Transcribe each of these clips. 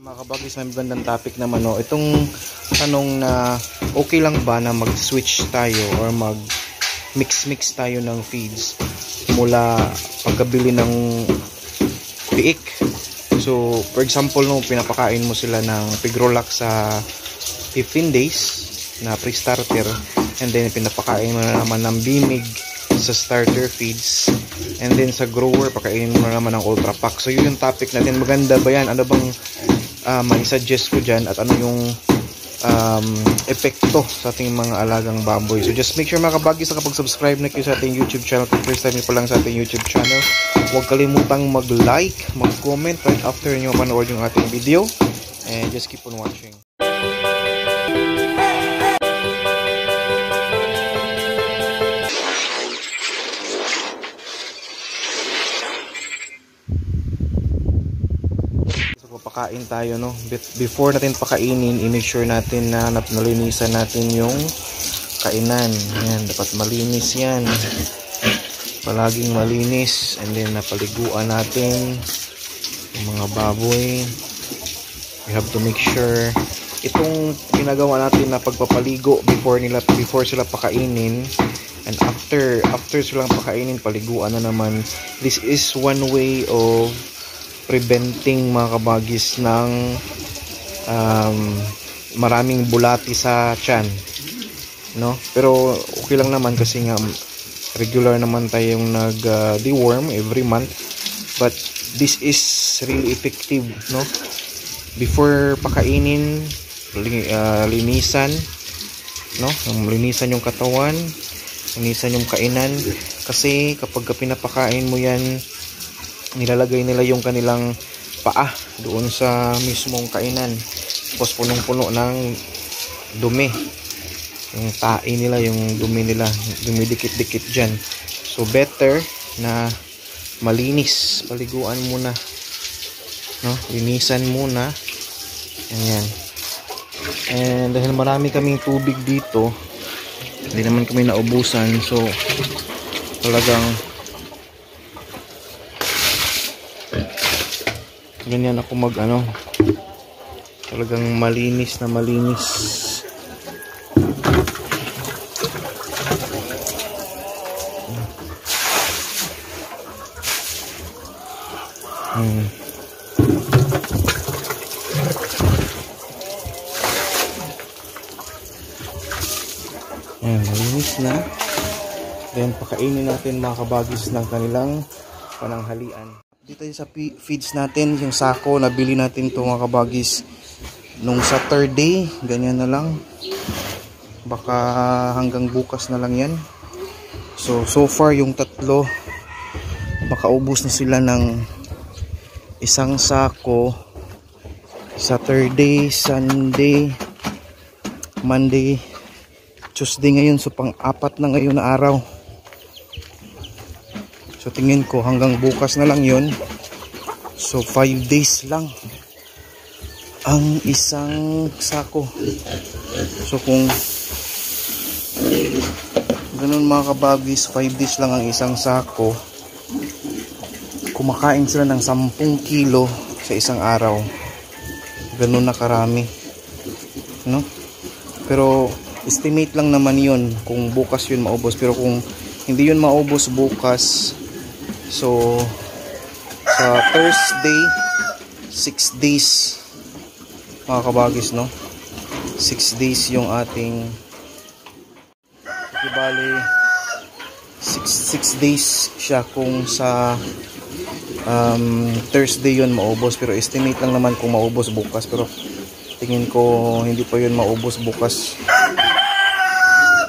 Mga kabagis, may magandang topic naman, no? Itong tanong na okay lang ba na mag-switch tayo or mag-mix tayo ng feeds mula pagkabili ng piik. So, for example, no, pinapakain mo sila ng Pigrolax sa 15 days na pre-starter, and then pinapakain mo na naman ng Bimig sa starter feeds, and then sa grower pakainin mo na naman ng Ultra Pack. So yun yung topic natin. Maganda ba yan? Ano bang may suggest ko dyan, at ano yung epekto sa ating mga alagang baboy? So just make sure mga kabagis na kapag subscribe na kayo sa ating YouTube channel, kung first time nyo pa lang sa ating YouTube channel, huwag kalimutang mag-like, mag-comment right after nyo mapanood yung ating video, and just keep on watching. Pakain tayo, no? Before natin pakainin, i-make sure natin na nalinisan natin yung kainan. Yan, dapat malinis yan. Palaging malinis, and then napaliguan natin yung mga baboy. We have to make sure itong ginagawa natin na pagpapaligo before sila pakainin, and after silang pakainin, paliguan na naman. This is one way of preventing mga kabagis ng maraming bulati sa tiyan, no? Pero okay lang naman kasi nga regular naman tayong nag-deworm every month, but this is really effective, no? Before pakainin, linisan, no? Linisan yung katawan, linisan yung kainan, kasi kapag pinapakain mo yan, nilalagay nila yung kanilang paa doon sa mismong kainan, tapos punong-puno ng dumi, yung tae nila, yung dumi nila, dumidikit-dikit dyan. So better na malinis, paliguan muna, no? Linisan muna. Ayan. And dahil marami kaming tubig dito, hindi naman kami naubusan, so talagang ganyan ako talagang malinis na malinis. Malinis na. Then pakainin natin mga kabagis ng kanilang pananghalian. Dito sa feeds natin, yung sako, nabili natin ito mga kabagis nung Saturday, ganyan na lang, baka hanggang bukas na lang yan. So far yung tatlo, makaubos na sila ng isang sako Saturday, Sunday, Monday, Tuesday ngayon. So pang-apat na ngayon na araw. So tingin ko hanggang bukas na lang yun. So 5 days lang ang isang sako. So kung ganun mga kabagis, 5 days lang ang isang sako, kumakain sila ng 10 kilo sa isang araw. Ganun na karami, no? Pero estimate lang naman yun kung bukas yun maubos. Pero kung hindi yun maubos bukas, so sa Thursday 6 days mga kabagis, no? 6 days yung ating bali 6 days siya kung sa Thursday yun maubos. Pero estimate lang naman kung maubos bukas, pero tingin ko hindi pa yun maubos bukas,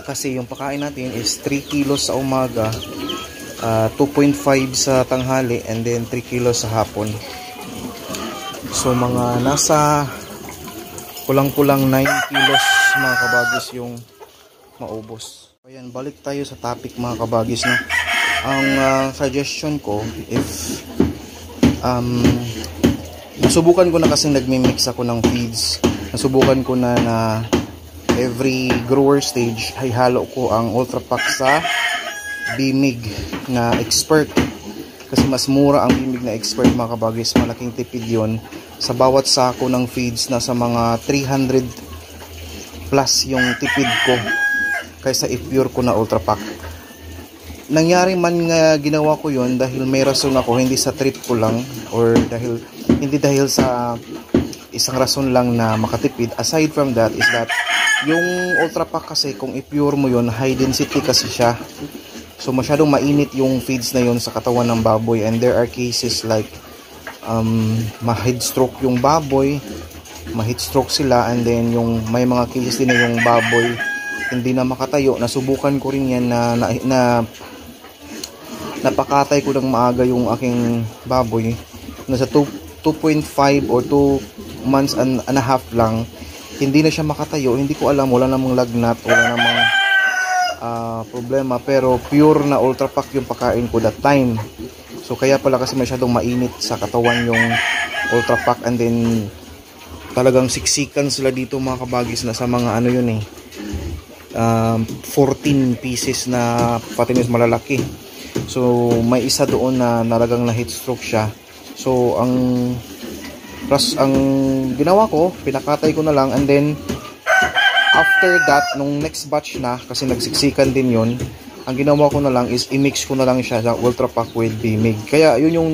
kasi yung pakain natin is 3 kilos sa umaga, 2.5 sa tanghali, and then 3 kilos sa hapon. So mga nasa kulang-kulang 9 kilos mga kabagis yung maubos. Ayan, balik tayo sa topic mga kabagis, no? Ang suggestion ko, if nasubukan ko na kasi nagmi-mix ako ng feeds, nasubukan ko na every grower stage ay halo ko ang Ultra Pack sa Bimig na expert, kasi mas mura ang Bimig na expert mga kabagis. Malaking tipid yon sa bawat sako ng feeds na sa mga 300 plus yung tipid ko kaysa i-pure ko na Ultra Pack. Nangyari man nga ginawa ko yon dahil may rason ako, hindi sa trip ko lang, or hindi dahil sa isang rason lang na makatipid. Aside from that is that yung Ultra Pack kasi kung i-pure mo yon, high density kasi siya. So masyadong mainit yung feeds na yon sa katawan ng baboy, and there are cases like ma-heat stroke yung baboy, ma-heat stroke sila, and then yung may mga cases din na yung baboy hindi na makatayo. Nasubukan ko rin yan na napakatay ko ng maaga yung aking baboy. Nasa 2.5 or 2 months and a half lang, hindi na siya makatayo. Hindi ko alam, wala namang lagnat, wala namang problema, pero pure na Ultra Pack yung pakain ko that time. So kaya pala kasi masyadong mainit sa katawan yung Ultra Pack, and then talagang siksikan sila dito mga kabagis na sa mga ano yun 14 pieces na patinis malalaki. So may isa doon na talagang na heat stroke siya. So ang ginawa ko, pinakatay ko na lang, and then after that, nung next batch na, kasi nagsiksikan din yon, ang ginawa ko na lang is i-mix ko na lang siya sa Ultra Pack with BMIG. Kaya yun yung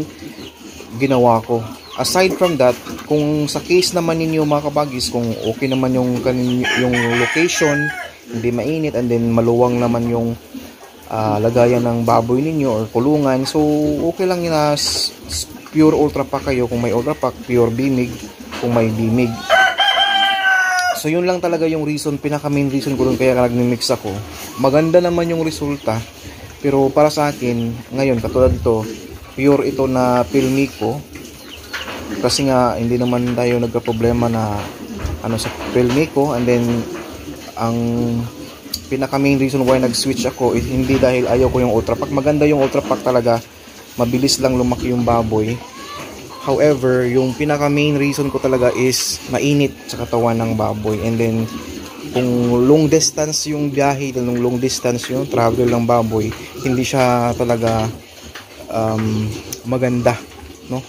ginawa ko. Aside from that, kung sa case naman ninyo mga kabagis, kung okay naman yung location, hindi mainit, and then maluwang naman yung lagayan ng baboy ninyo or kulungan, so okay lang yun na pure Ultra Pack kayo. Kung may Ultra Pack, pure BMIG kung may BMIG. So yun lang talaga yung reason, pinaka main reason ko dun kaya nagmi-mix ako. Maganda naman yung resulta, pero para sa akin ngayon, katulad ito, pure ito na Pilmico, kasi nga hindi naman tayo nagka-problema na sa Pilmico. And then ang pinaka main reason why nag-switch ako is hindi dahil ayaw ko yung Ultra Pack. Maganda yung Ultra Pack talaga, mabilis lang lumaki yung baboy. However, yung pinaka main reason ko talaga is mainit sa katawan ng baboy. And then kung long distance yung biyahe, long distance yung travel ng baboy, hindi siya talaga maganda, no?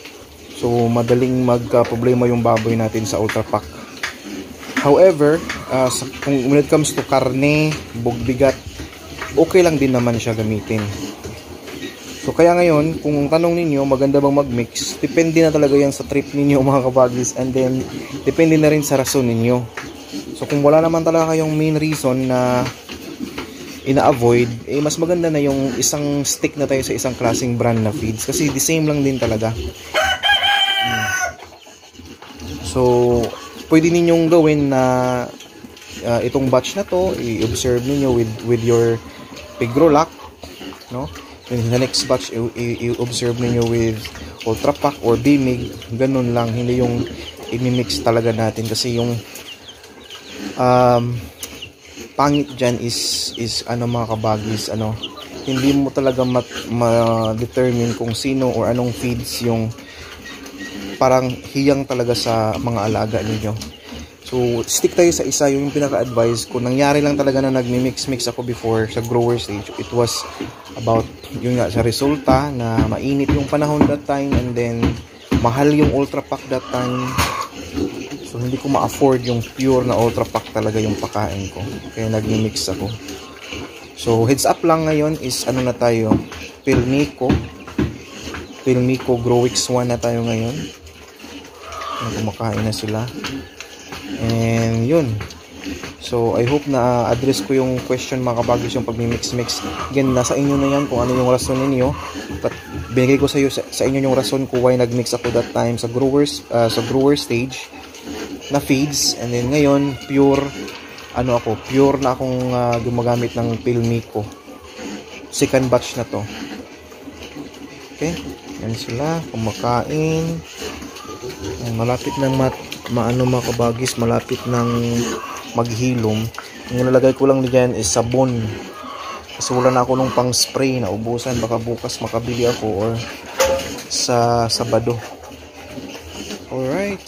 So madaling magka-problema yung baboy natin sa Ultra Pack. However, when it comes to karne, bugbigat, okay lang din naman siya gamitin. So kaya ngayon, kung tanong ninyo, maganda bang mag-mix? Depende na talaga yan sa trip ninyo mga kabagis, and then depende na rin sa rason ninyo. So kung wala naman talaga kayong main reason na ina-avoid, mas maganda na yung isang stick na tayo sa isang klaseng brand na feeds, kasi the same lang din talaga. So pwede ninyong gawin na itong batch na to, i-observe niyo with your Pigrolac, no? In the next batch, i-observe niyo with Ultra Pack or BMIG. Ganun lang, hindi yung i-mix talaga natin, kasi yung pangit dyan is mga kabagis, hindi mo talaga ma-determine kung sino or anong feeds yung parang hiyang talaga sa mga alaga ninyo. So stick tayo sa isa, yung pinaka-advise ko. Nangyari lang talaga na nagmi-mix ako before sa grower stage. It was about yun nga, sa resulta na mainit yung panahon that time, and then mahal yung Ultra Pack that time. So hindi ko ma-afford yung pure na Ultra Pack talaga yung pakain ko, kaya nagmi-mix ako. So heads up lang ngayon is na tayo, Pilmico Growix 1 na tayo ngayon. Kumakain na sila, and yun. So I hope na address ko yung question mga kabagis, yung pag-mix. Again, nasa inyo na yan kung ano yung rason ninyo. But binigay ko sa inyo yung rason ko why nag-mix ako that time sa grower stage na feeds. And then ngayon, pure na akong gumagamit ng Pilmico. Second batch na to. Okay, yan sila kumakain. Malapit ng mga kabagis, malapit ng maghilom. Yung nalagay ko lang diyan is sabon, kasi wala na ako nung pang spray na ubusan, baka bukas makabili ako or sa Sabado. Alright.